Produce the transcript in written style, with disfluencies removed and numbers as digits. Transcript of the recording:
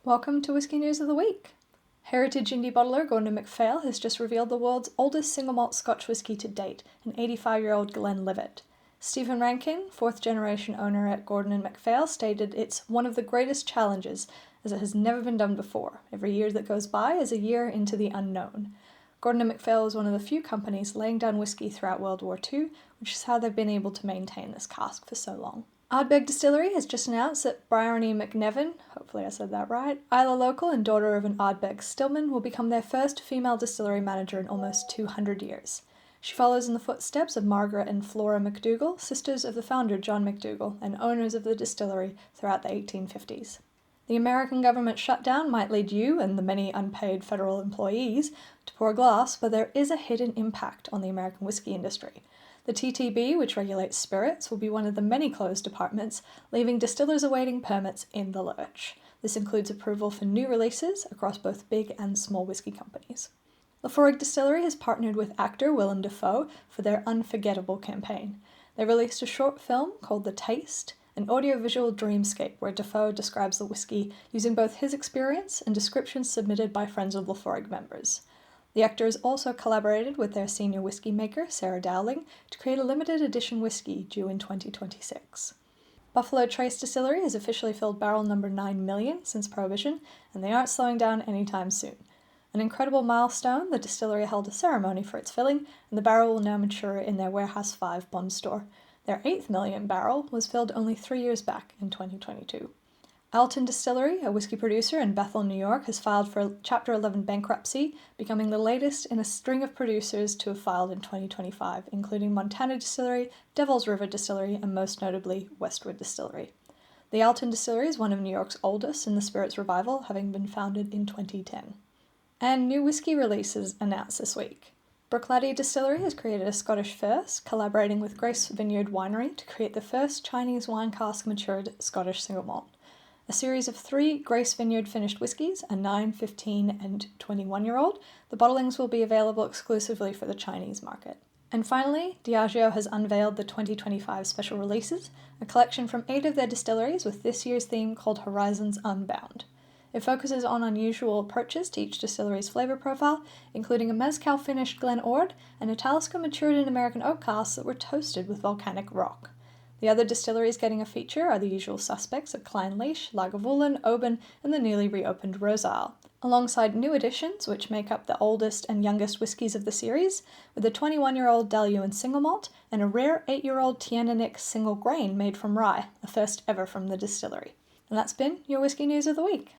Welcome to Whiskey News of the Week. Heritage indie bottler Gordon McPhail has just revealed the world's oldest single malt Scotch whisky to date, an 85-year-old Glenlivet. Stephen Rankin, fourth-generation owner at Gordon McPhail, stated it's one of the greatest challenges, as it has never been done before. Every year that goes by is a year into the unknown. Gordon McPhail was one of the few companies laying down whisky throughout World War II, which is how they've been able to maintain this cask for so long. Ardbeg Distillery has just announced that Bryony McNevin, hopefully I said that right, Isla local and daughter of an Ardbeg Stillman, will become their first female distillery manager in almost 200 years. She follows in the footsteps of Margaret and Flora McDougall, sisters of the founder John McDougall and owners of the distillery throughout the 1850s. The American government shutdown might lead you and the many unpaid federal employees to pour a glass, but there is a hidden impact on the American whiskey industry. The TTB, which regulates spirits, will be one of the many closed departments, leaving distillers awaiting permits in the lurch. This includes approval for new releases across both big and small whiskey companies. Laphroaig Distillery has partnered with actor Willem Dafoe for their Unforgettable campaign. They released a short film called The Taste, an audiovisual dreamscape where Dafoe describes the whiskey using both his experience and descriptions submitted by friends of Laphroaig members. The actors also collaborated with their senior whiskey maker, Sarah Dowling, to create a limited edition whiskey due in 2026. Buffalo Trace Distillery has officially filled barrel number 9 million since Prohibition, and they aren't slowing down anytime soon. An incredible milestone, the distillery held a ceremony for its filling, and the barrel will now mature in their Warehouse 5 Bond store. Their 8th million barrel was filled only 3 years back in 2022. Alton Distillery, a whiskey producer in Bethel, New York, has filed for Chapter 11 bankruptcy, becoming the latest in a string of producers to have filed in 2025, including Montana Distillery, Devil's River Distillery, and most notably Westwood Distillery. The Alton Distillery is one of New York's oldest in the spirits revival, having been founded in 2010. And new whiskey releases announced this week. Bruichladdich Distillery has created a Scottish first, collaborating with Grace Vineyard Winery to create the first Chinese wine cask matured Scottish single malt. A series of 3 Grace Vineyard finished whiskies, a 9, 15, and 21-year-old. The bottlings will be available exclusively for the Chinese market. And finally, Diageo has unveiled the 2025 special releases, a collection from 8 of their distilleries with this year's theme called Horizons Unbound. It focuses on unusual approaches to each distillery's flavor profile, including a mezcal-finished Glen Ord and a Talisker matured in American oak casks that were toasted with volcanic rock. The other distilleries getting a feature are the usual suspects of Clynelish, Lagavulin, Oban, and the newly reopened Rosal, alongside new additions which make up the oldest and youngest whiskies of the series, with a 21-year-old Dalyuan single malt and a rare 8-year-old Tiananik single grain made from rye, a first ever from the distillery. And that's been your Whiskey News of the Week.